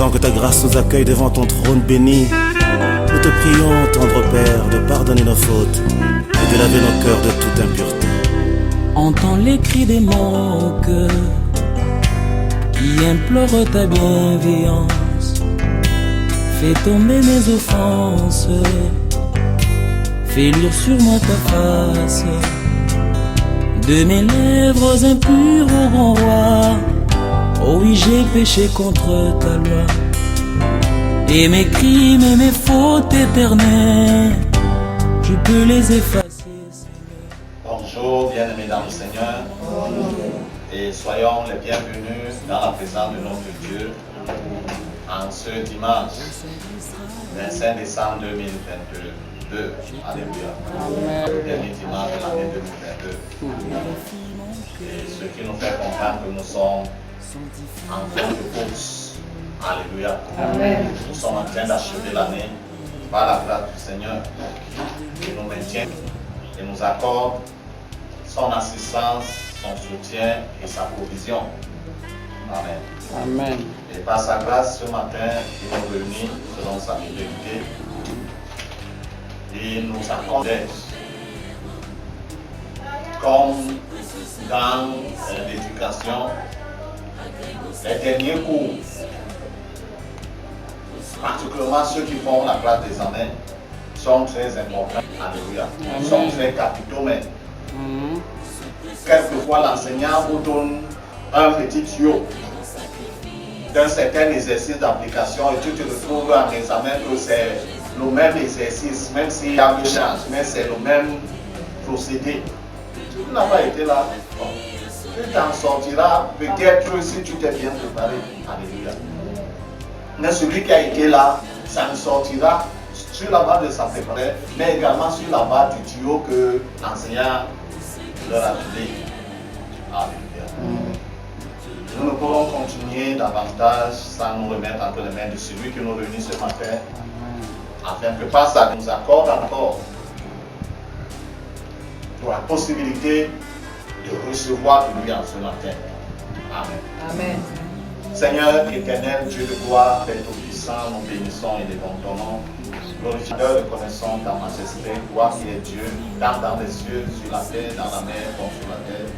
Pendant que ta grâce nous accueille devant ton trône béni, nous te prions, tendre Père, de pardonner nos fautes et de laver nos cœurs de toute impureté. Entends les cris des mon cœur qui implorent ta bienveillance. Fais tomber mes offenses, fais luire sur moi ta face. De mes lèvres impures au grand roi, oh oui, j'ai péché contre ta loi. Et mes crimes et mes fautes éternelles, je peux les effacer. Bonjour, bien-aimés dans le Seigneur. Et soyons les bienvenus dans la présence de notre Dieu en ce dimanche 25 décembre 2022. Alléluia. Le dernier dimanche de l'année 2022. Et ce qui nous fait comprendre que nous sommes en fin de course. Alléluia. Amen. Nous sommes en train d'achever l'année par la grâce du Seigneur qui nous maintient et nous accorde son assistance, son soutien et sa provision. Amen. Amen. Et par sa grâce, ce matin, il nous réunit selon sa fidélité. Il nous accorde comme dans l'éducation, les derniers cours, particulièrement ceux qui font la classe des années, sont très importants. Alléluia. Sont très capitaux même. Quelquefois, l'enseignant vous donne un petit tuyau d'un certain exercice d'application et tu te retrouves en examen que c'est le même exercice, même s'il y a un change, mais c'est le même procédé. Tu n'as pas été là. Bon. Tu t'en sortiras peut-être si tu t'es bien préparé. Alléluia. Mais celui qui a été là, ça ne sortira sur la base de sa préparation, mais également sur la base du tuyau que l'enseignant leur a donné. Alléluia. Nous ne pourrons continuer davantage sans nous remettre entre les mains de celui qui nous réunit ce matin, afin que par ça nous accorde encore pour la possibilité de recevoir de lui en ce matin. Amen. Amen. Seigneur éternel, Dieu de gloire, Père tout-puissant, nous bénissons et dévons ton nom. Glorificateur, reconnaissons ta majesté, toi qui es Dieu, tant dans les cieux, sur la terre, dans la mer, comme sur la terre.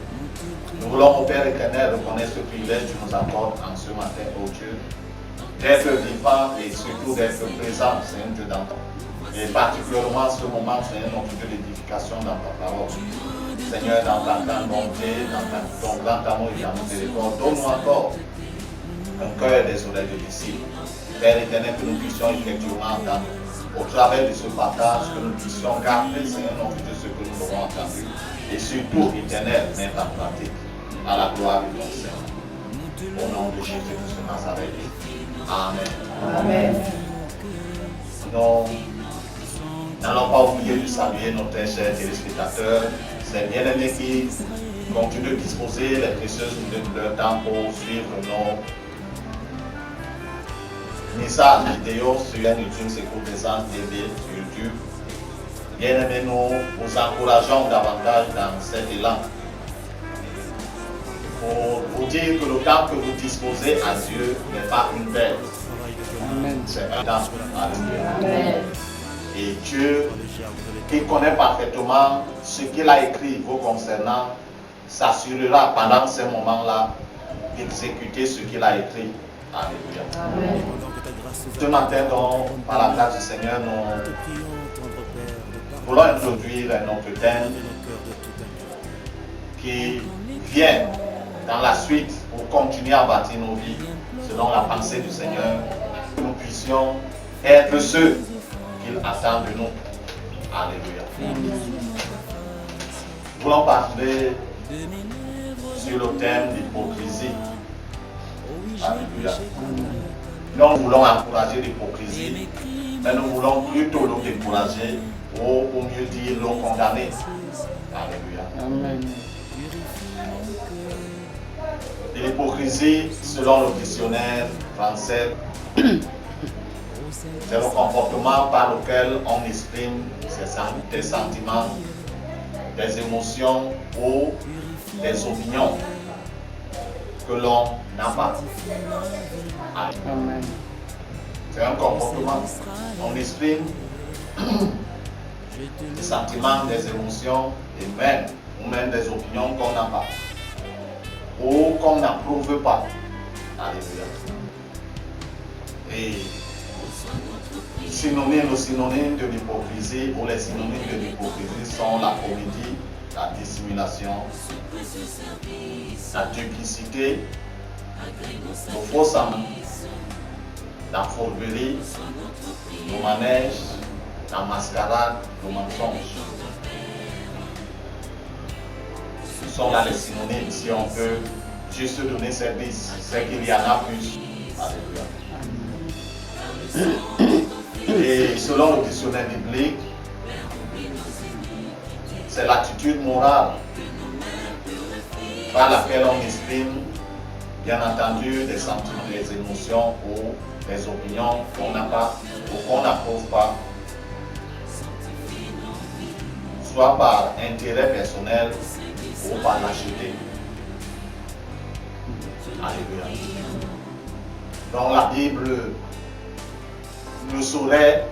Nous voulons, au Père éternel, reconnaître ce privilège que tu nous accordes en ce matin, ô Dieu, d'être vivant et surtout d'être présent, Seigneur Dieu, dans ton. Et particulièrement ce moment, Seigneur, notre Dieu d'édification dans ta parole. Seigneur, dans ta grande bonté, dans ton grand amour et ta miséricorde, donne-nous encore un cœur des oreilles de disciples. Père éternel, que nous puissions effectivement entendre. Au travers de ce partage, que nous puissions garder, Seigneur, notre Dieu, ce que nous aurons entendu. Et surtout, éternel, mettre en pratique à la gloire de ton Seigneur. Au nom de Jésus de Nazareth. Amen. Amen. Nous n'allons pas oublier de saluer nos très chers téléspectateurs, ces bien-aimés qui continuent de disposer les précieuses minutes de leur temps pour suivre nos messages vidéo sur YouTube, Secours des Anges TV sur YouTube. Bien-aimés, nous vous encourageons davantage dans cet élan pour vous dire que le temps que vous disposez à Dieu n'est pas une bête. C'est un temps. Alléluia. Et Dieu, qui connaît parfaitement ce qu'il a écrit vous concernant, s'assurera pendant ces moments-là d'exécuter ce qu'il a écrit. Alléluia. Amen. Ce matin, donc, par la grâce du Seigneur, nous voulons introduire notre thème qui vient dans la suite pour continuer à bâtir nos vies selon la pensée du Seigneur, que nous puissions être ceux qu'il attend de nous. Alléluia. Nous voulons parler sur le thème d'hypocrisie. Alléluia. Nous voulons encourager l'hypocrisie, mais nous voulons plutôt le décourager ou mieux dire le condamner. Alléluia. Amen. L'hypocrisie, selon le dictionnaire français, c'est le comportement par lequel on exprime des sentiments, des émotions ou des opinions que l'on n'a pas. Amen. C'est un comportement. On exprime des sentiments, des émotions et même des opinions qu'on n'a pas ou qu'on n'approuve pas. Alléluia. Et les synonymes de l'hypocrisie ou les synonymes de l'hypocrisie sont la comédie, la dissimulation, la duplicité, le faux semblant, la fourberie, le manège, la mascarade, le mensonge. Ce sont là les synonymes, si on peut juste donner service, c'est qu'il y en a plus. Alléluia. Et selon le dictionnaire biblique, c'est l'attitude morale par laquelle on exprime, bien entendu, des sentiments, des émotions ou des opinions qu'on n'a pas ou qu'on n'approuve pas, soit par intérêt personnel ou par lâcheté. Alléluia. Donc la Bible ne saurait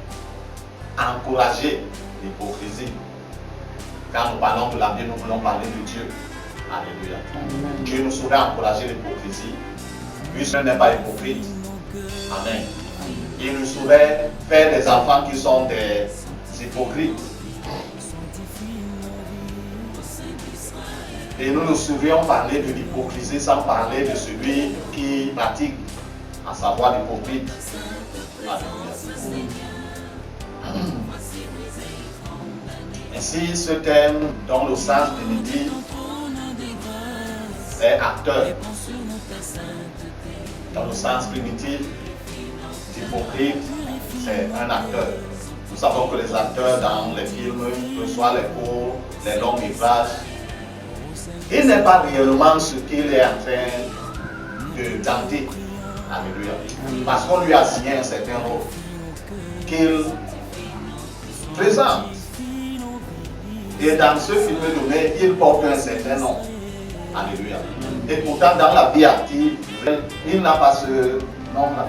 encourager l'hypocrisie. Quand nous parlons de la Bible, nous voulons parler de Dieu. Alléluia. Dieu ne saurait encourager l'hypocrisie, puisqu'il n'est pas hypocrite. Amen. Il ne saurait faire des enfants qui sont des hypocrites. Et nous ne saurions parler de l'hypocrisie sans parler de celui qui pratique, à savoir l'hypocrite. Ainsi, ce thème, dans le sens primitif, est acteur. Dans le sens primitif, l'hypocrite, c'est un acteur. Nous savons que les acteurs dans les films, que ce soit les courts, les longs métrages, il n'est pas réellement ce qu'il est en train de tenter. Alléluia. Parce qu'on lui a signé un certain rôle qu'il présente. Et dans ce film donné, il porte un certain nom. Alléluia. Et pourtant, dans la vie active, il n'a pas ce nom-là.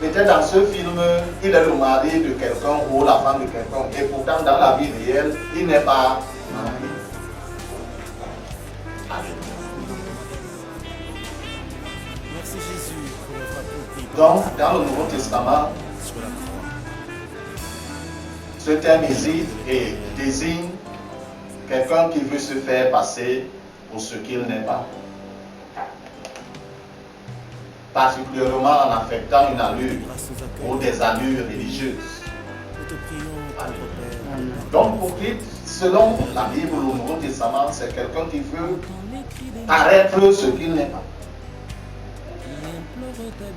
Peut-être dans ce film, il est le mari de quelqu'un ou la femme de quelqu'un. Et pourtant, dans la vie réelle, il n'est pas marié. Donc, dans le Nouveau Testament, ce terme existe et désigne quelqu'un qui veut se faire passer pour ce qu'il n'est pas. Particulièrement en affectant une allure ou des allures religieuses. Donc, hypocrite, selon la Bible ou le Nouveau Testament, c'est quelqu'un qui veut paraître ce qu'il n'est pas.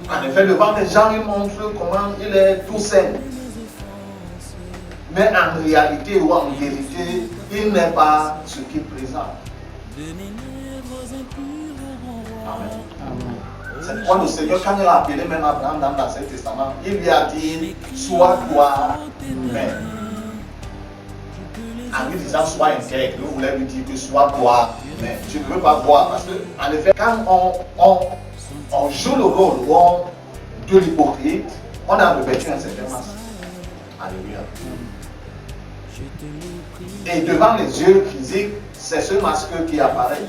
En effet, devant les gens, il montre comment il est tout sain. Mais en réalité ou en vérité, il n'est pas ce qu'il présente. Amen. C'est pourquoi le Seigneur, quand il a appelé même Abraham dans l'Ancien Testament, il lui a dit, sois toi-même. En lui disant, sois intègre, nous voulons lui dire que sois toi-même. Tu ne veux pas voir. Parce que, en effet, quand on joue le rôle de l'hypocrite, on a revêtu un certain masque. Alléluia. Et devant les yeux physiques, c'est ce masque qui apparaît.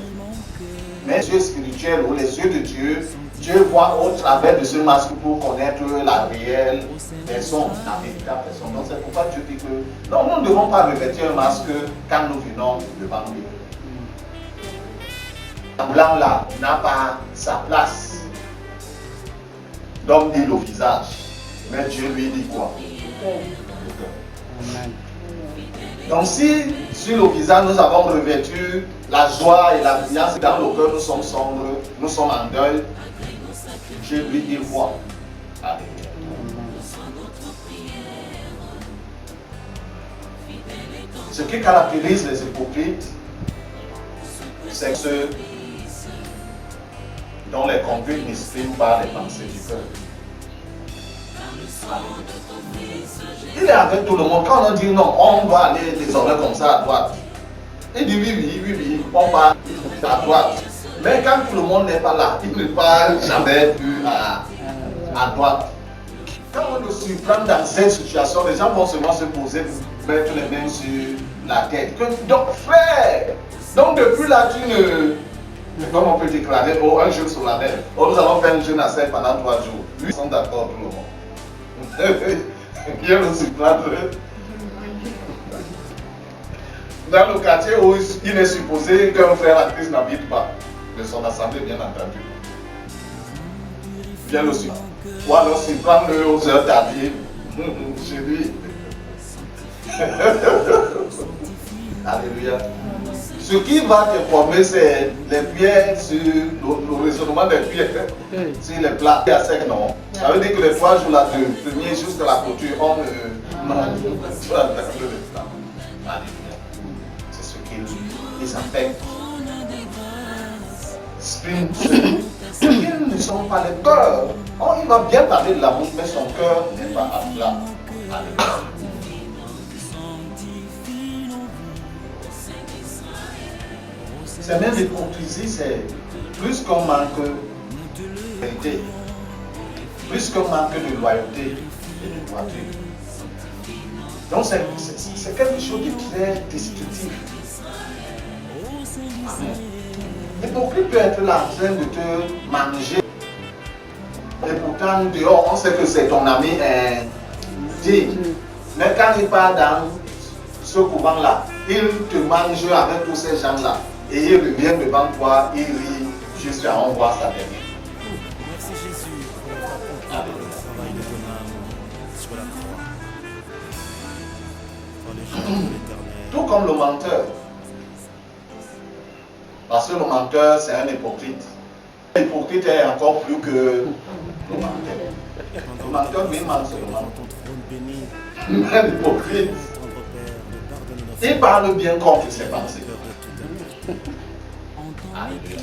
Mais les yeux spirituels ou les yeux de Dieu, Dieu voit au travers de ce masque pour connaître la réelle personne, la véritable personne. Donc c'est pourquoi Dieu dit que non, nous ne devons pas revêtir un masque quand nous venons devant lui. Le blanc là n'a pas sa place. L'homme dit le visage, mais Dieu lui dit quoi? Donc si sur le visage nous avons revêtu la joie et la brillance, dans le cœur nous sommes sombres, nous sommes en deuil, Dieu lui dit quoi? Ce qui caractérise les hypocrites, c'est ceux dont les conduites n'expriment pas les pensées du cœur. Il est avec tout le monde. Quand on dit non, on doit aller désormais comme ça à droite. Il dit oui, on va à droite. Mais quand tout le monde n'est pas là, il ne va jamais plus à droite. Quand on le surprend dans cette situation, les gens vont seulement se poser, mettre les mains sur la tête. Donc, frère, donc depuis là, tu ne... Comme on peut déclarer, oh, un jeûne solennel. Oh, nous allons faire un jeûne à 7 pendant 3 jours. Lui, ils sont d'accord, tout le monde. Viens le surprendre. Dans le quartier où il est supposé qu'un frère en Christ n'habite pas, de son assemblée, bien entendu. Viens le surprendre. Ou alors surprendre-le aux heures tardives chez lui. Alléluia. Ce qui va te former, c'est les pierres sur le raisonnement des pierres sur les plats. À sec, non. Ça veut dire que les 3 jours là, de premier jusqu'à la clôture, on mange le plat. Alléluia. C'est ce qu'ils appellent spirituel. Ils ne sont pas les cœurs. Oh, il va bien parler de la bouche, mais son cœur n'est pas à plat. Alléluia. C'est même l'hypocrisie, c'est plus qu'on manque de vérité, plus qu'on manque de loyauté et de droiture. Donc c'est quelque chose de très destructif. Amen. L'hypocrite peut être là en train de te manger. Et pourtant, dehors, on sait que c'est ton ami digne. Mais quand il part dans ce courant-là, il te mange avec tous ces gens-là. Et il revient devant toi, il rit jusqu'à en voir sa dernière. Merci Jésus pour le travail de ton âme sur la croix. Dans les jours de l'éternel. Tout comme le menteur. Parce que le menteur, c'est un hypocrite. L'hypocrite est encore plus que le menteur. Le menteur, lui, ment seulement. Ton trône béni, Mais l'hypocrite, tendre Père, de pardonner nos il parle bien contre ses pensées. Alléluia.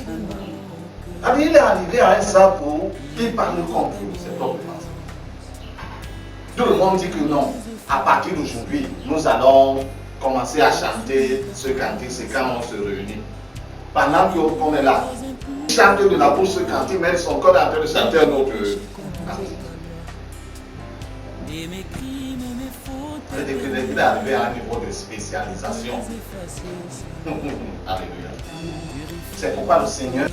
Il est arrivé à un stade où il parle contre ses propres pensées. Tout le monde dit que non. À partir d'aujourd'hui, nous allons commencer à chanter ce cantique, c'est quand on se réunit. Pendant qu'on est là, il chante de la bouche ce cantique, mais son corps est en train de chanter un autre cantique. Il est arrivé à un niveau de spécialisation. Alléluia. C'est pourquoi le Seigneur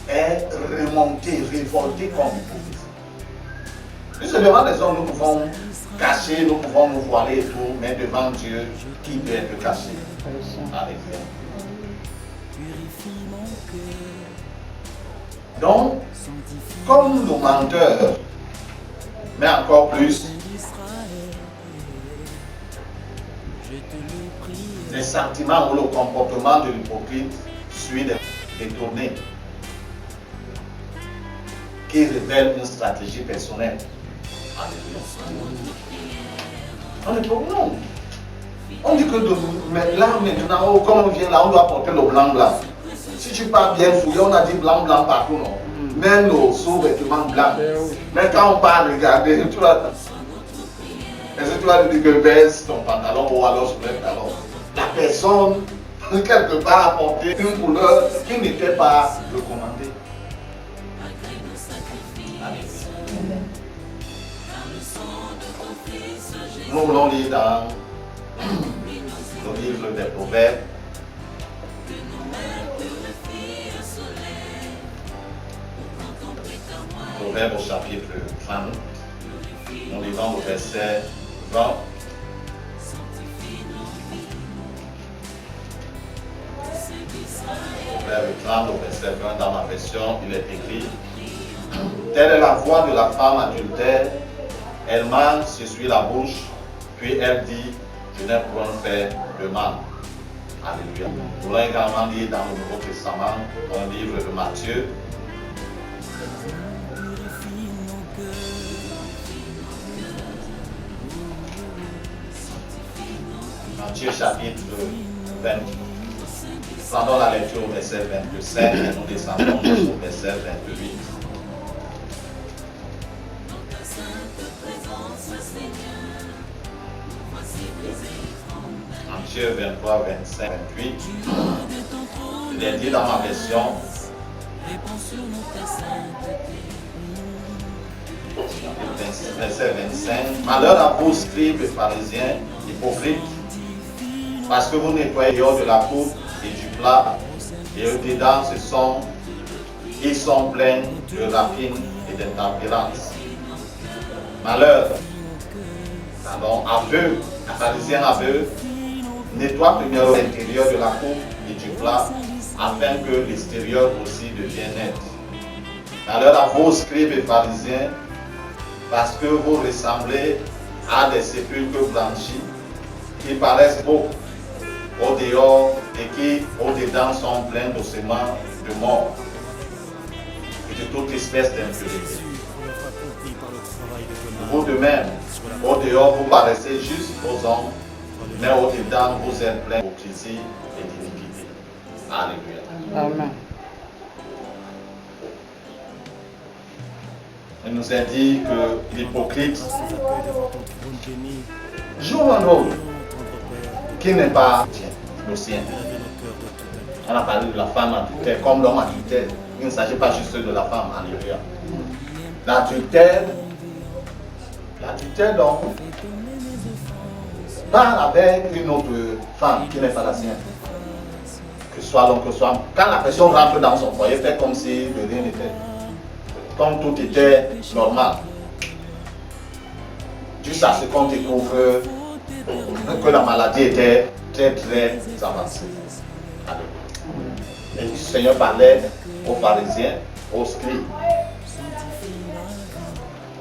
est remonté, révolté comme l'hypocrisie. Plus devant les hommes, nous pouvons cacher, nous pouvons nous voiler et tout, mais devant Dieu, qui peut être caché? Alléluia. Donc, comme le menteur, mais encore plus, les sentiments ou le comportement de l'hypocrite suit des détournés qui révèlent une stratégie personnelle. On est pour nous. On dit que là maintenant, oh, comme on vient là, on doit porter le blanc. Si tu pars bien fouillé, on a dit blanc partout, non? Même nos sous-vêtements blancs. Mais quand on part regarder, tu vas. Est-ce que tu vas lui dire que baisse ton pantalon ou alors soulève alors? La personne, quelque part, a porté une couleur qui n'était pas recommandée. Nous voulons lire dans le livre des Proverbes. Proverbes au chapitre 30. Nous lisons le verset 20. Proverbe 30, au verset 20, dans ma version, il est écrit: telle est la voix de la femme adultère. Elle ment, s'essuie la bouche, puis elle dit: je n'ai point fait de mal. Alléluia. Nous l'avons également dit dans le Nouveau Testament, dans le livre de Matthieu. Matthieu chapitre 20. Prenons la lecture au verset 27 et nous descendons au verset 28. Matthieu 23, 25, 28. Il est dit dans ma version: Verset 25. Malheur à vous, scribes et pharisiens, hypocrites, parce que vous nettoyez dehors de la coupe et du plat, et dedans ils sont pleins de rapines et d'intemperance. Malheur, pardon, aveu, un pharisien aveu, nettoie premièrement l'intérieur de la coupe et du plat, afin que l'extérieur aussi devienne net. Malheur à vos scribes et pharisiens, parce que vous ressemblez à des sépulcres blanchis qui paraissent beaux au dehors et qui au dedans sont pleins d'ossements de mort et de toute espèce d'impureté. Vous de même, au dehors vous paraissez juste aux hommes, mais au dedans vous êtes pleins d'hypocrisie et d'iniquité. Alléluia. Amen. Il nous a dit que l'hypocrite joue un rôle qui n'est pas le sien. On a parlé de la femme adultère comme l'homme adultère. Il ne s'agit pas juste de la femme. Alléluia. L'adultère donc parle avec une autre femme qui n'est pas la sienne. Que ce soit l'homme, que ce soit. Quand la personne rentre dans son foyer, fait comme si de rien n'était. Comme tout était normal. Jusqu'à ce qu'on découvre que la maladie était très très avancée. Et le Seigneur parlait aux pharisiens, aux scribes,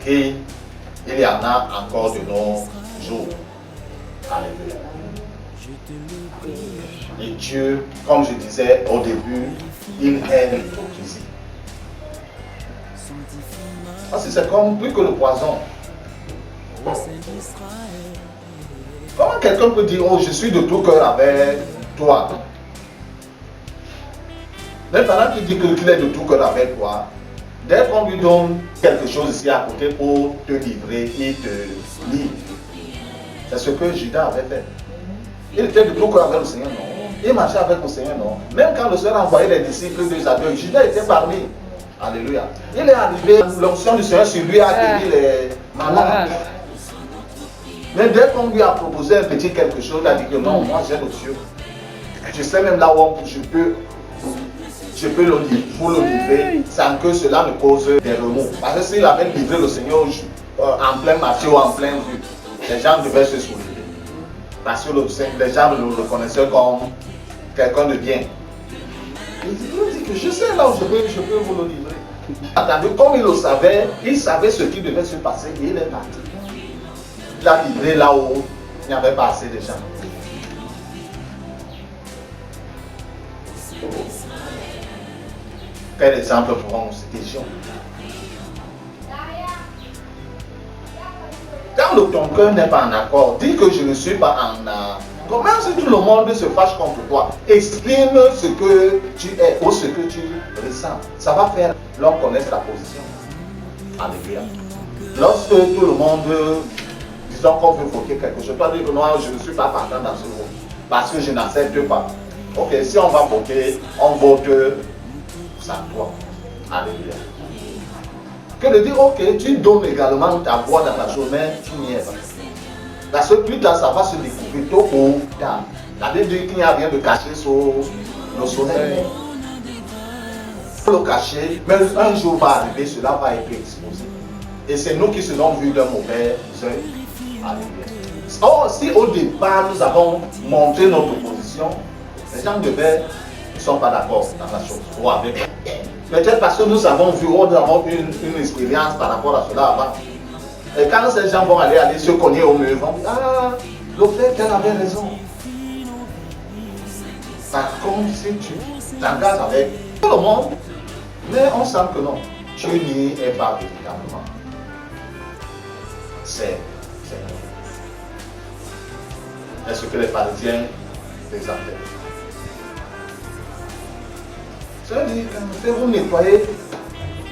qu'il y en a encore de nos jours. Alléluia. Et Dieu, comme je disais au début, il aime l'hypocrisie. Parce que c'est comme plus que le poison. Comment quelqu'un peut dire, oh, je suis de tout cœur avec toi? Mais pendant qu'il dit qu'il est de tout cœur avec toi, dès qu'on lui donne quelque chose ici à côté pour te livrer, il te livre. C'est ce que Judas avait fait. Il était de tout cœur avec le Seigneur, non? Il marchait avec le Seigneur, non? Même quand le Seigneur envoyait les disciples deux à deux, Judas était parmi. Alléluia. Il est arrivé, l'onction du Seigneur sur lui a guéri les malades. Mais dès qu'on lui a proposé un petit quelque chose, il a dit que non, moi j'ai le Dieu. Je sais même là où je peux le livrer sans que cela ne cause des remous. Parce que s'il avait livré le Seigneur en plein marché ou en plein vue, les gens devaient se soulever. Parce que les gens le reconnaissaient comme quelqu'un de bien. Il dit que je sais là où je peux vous le livrer. Attendez, comme il le savait, il savait ce qui devait se passer et il est parti. Il a livré là où il n'y avait pas assez de gens. Quel exemple pour nous citer Jean? Quand ton cœur n'est pas en accord, dis que je ne suis pas en accord. Même si tout le monde se fâche contre toi, exprime ce que tu es ou ce que tu ressens. Ça va faire l'homme connaître ta position. Alléluia. Lorsque tout le monde, disons qu'on veut voter quelque chose, toi dis que non, je ne suis pas partant dans ce vote parce que je n'accepte pas. Ok, si on va voter, on vote sa voix. Alléluia. Que de dire, ok, tu donnes également ta voix dans la journée, tu n'y es pas. Parce que plus tard, ça va se découvrir tôt ou tard. La Bible dit qu'il n'y a rien de caché sur le soleil. Il faut le cacher, mais un jour va arriver, cela va être exposé. Et c'est nous qui serons vus d'un mauvais œil. Alléluia. Or, si au départ, nous avons montré notre position, les gens ne sont pas d'accord dans la chose. Ou avec. Peut-être parce que nous avons vu, nous avons une expérience par rapport à cela avant. Et quand ces gens vont aller se cogner au mur, ils vont dire, ah, le frère qu'elle avait raison. C'est comme si tu t'engages avec tout le monde, mais on sent que non, tu n'y es pas véritablement. C'est ce que les pharisiens présentaient. C'est-à-dire que vous nettoyez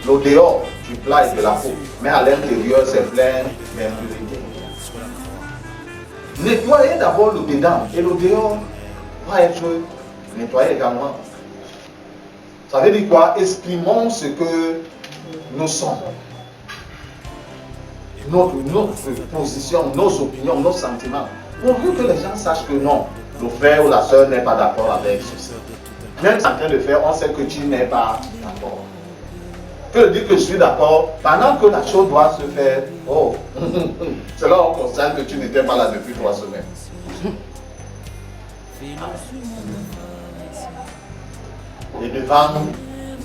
le dehors du plat et de la peau, mais à l'intérieur c'est plein d'impureté. Nettoyez d'abord le dedans et le dehors va être nettoyé également. Ça veut dire quoi? Exprimons ce que nous sommes. notre position, nos opinions, nos sentiments. Pourvu que les gens sachent que non, le frère ou la soeur n'est pas d'accord avec ceci. Même si en train de faire, on sait que tu n'es pas d'accord. Que dire que je suis d'accord, pendant que la chose doit se faire, oh, c'est là qu'on constate que tu n'étais pas là depuis 3 semaines. Et devant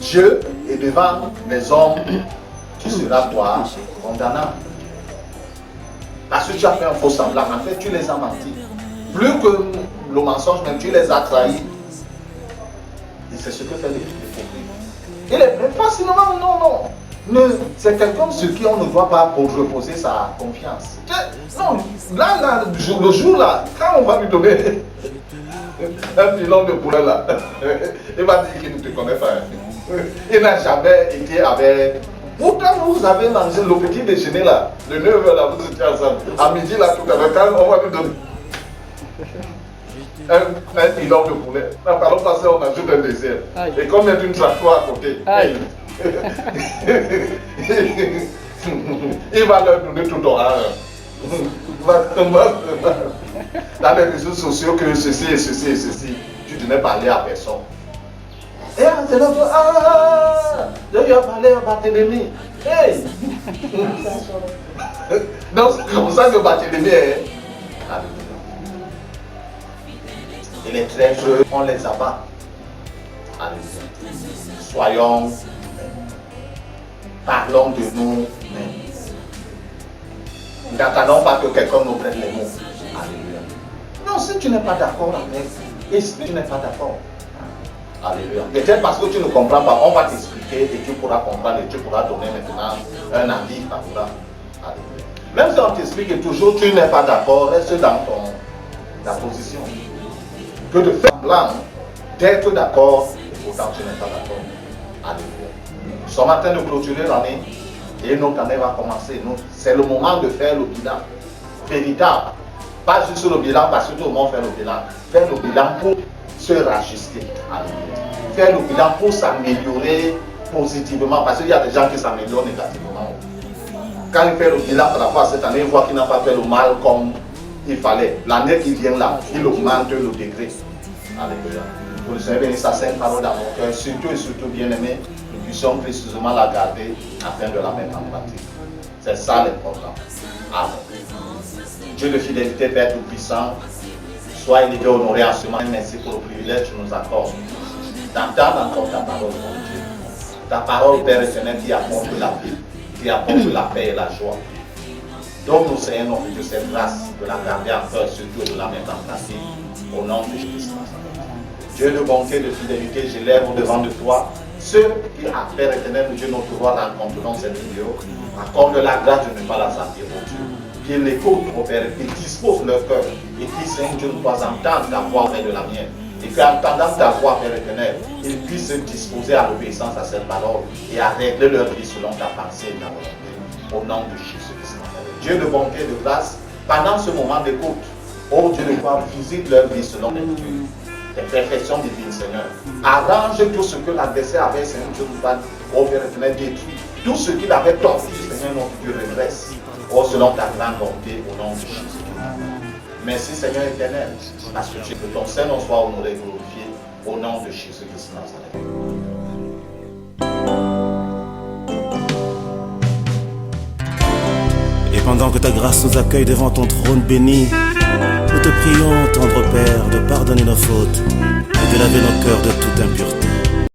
Dieu et devant les hommes, tu seras toi condamnant. Parce que tu as fait un faux semblant, en fait tu les as menti. Plus que le mensonge, même tu les as trahis. Et c'est ce que fait l'hypocrite. Il est facilement, non. C'est quelqu'un sur qui on ne doit pas reposer sa confiance. Non, là, le jour là, quand on va lui donner un pilon de poulet là, il va dire qu'il ne te connaît pas. Il n'a jamais été avec. Pourtant, vous avez mangé le petit déjeuner là, de 9h là, vous étiez ensemble. À midi là, tout à l'heure, quand on va lui donner un pilon de poulet. Par le passé, on ajoute un désert. Aïe. Et comme il y a une tractoire à côté, il va leur donner tout horreur. Dans les réseaux sociaux, que ceci et ceci et ceci, tu n'as parlé à personne. Et c'est là, je lui ai parlé à Barthélemy. Hey! Donc c'est comme ça que Barthélemy est. Et les traîtres, on les abat. Soyons, parlons de nous. N'attendons pas que quelqu'un nous prenne les mots. Alléluia. Non, si tu n'es pas d'accord avec, et si tu n'es pas d'accord, alléluia. Peut-être parce que tu ne comprends pas, on va t'expliquer et tu pourras comprendre et tu pourras donner maintenant un avis favorable. Alléluia. Même si on t'explique et toujours tu n'es pas d'accord, reste dans ta position. Que de faire semblant d'être d'accord, et pourtant tu n'es pas d'accord. Alléluia. Nous sommes en train de clôturer l'année et notre année va commencer. C'est le moment de faire le bilan véritable. Pas juste le bilan parce que tout le monde fait le bilan. Faire le bilan pour se rajuster. Alléluia. Faire le bilan pour s'améliorer positivement. Parce qu'il y a des gens qui s'améliorent négativement. Quand il fait le bilan par rapport à cette année, il voit qu'il n'a pas fait le mal comme il fallait. L'année qui vient là, il augmente le degré. Alléluia. Pour le Seigneur, bénisse sa sainte parole dans mon cœur, surtout et surtout bien aimé, nous puissions précisément la garder afin de la mettre en pratique. C'est ça l'important. Amen. Dieu de fidélité, Père Tout-Puissant, sois élevé, honoré en ce moment. Merci pour le privilège que tu nous accordes d'entendre encore ta parole, mon Dieu. Ta parole, Père éternel, qui apporte la vie, qui apporte la paix et la joie. Donc nous Seigneur, notre Dieu, cette grâce de la garder en cœur, surtout de la mettre en pratique, au nom de Jésus. Dieu de bonté, de fidélité, j'élève au-devant de toi ceux qui, à Père éternel, Dieu, notre roi, rencontreront cette vidéo. Accorde la grâce de ne pas la sentir, mon Dieu. Qu'ils l'écoutent, mon Père, et qu'ils disposent leur cœur. Et qu'ils, Seigneur Dieu, nous puissent entendre ta voix et de la mienne. Et qu'entendant ta voix, Père éternel, ils puissent se disposer à l'obéissance à cette parole et à régler leur vie selon ta pensée et ta volonté. Au nom de Jésus-Christ. Dieu de bonté et de grâce, pendant ce moment d'écoute, ô Dieu de gloire, visite leur vie selon les dieux. Les perfections divines, Seigneur. Arrange tout ce que l'adversaire avait, Seigneur Dieu, ô Père éternel, détruit. Tout ce qu'il avait tordu, Seigneur, notre Dieu, redresse. Oh, selon ta grande bonté, au nom de Jésus. Merci, Seigneur éternel, parce que ton Seigneur soit honoré et glorifié, au nom de Jésus-Christ Nazareth. Et pendant que ta grâce nous accueille devant ton trône béni, nous te prions, tendre Père, de pardonner nos fautes et de laver nos cœurs de toute impureté.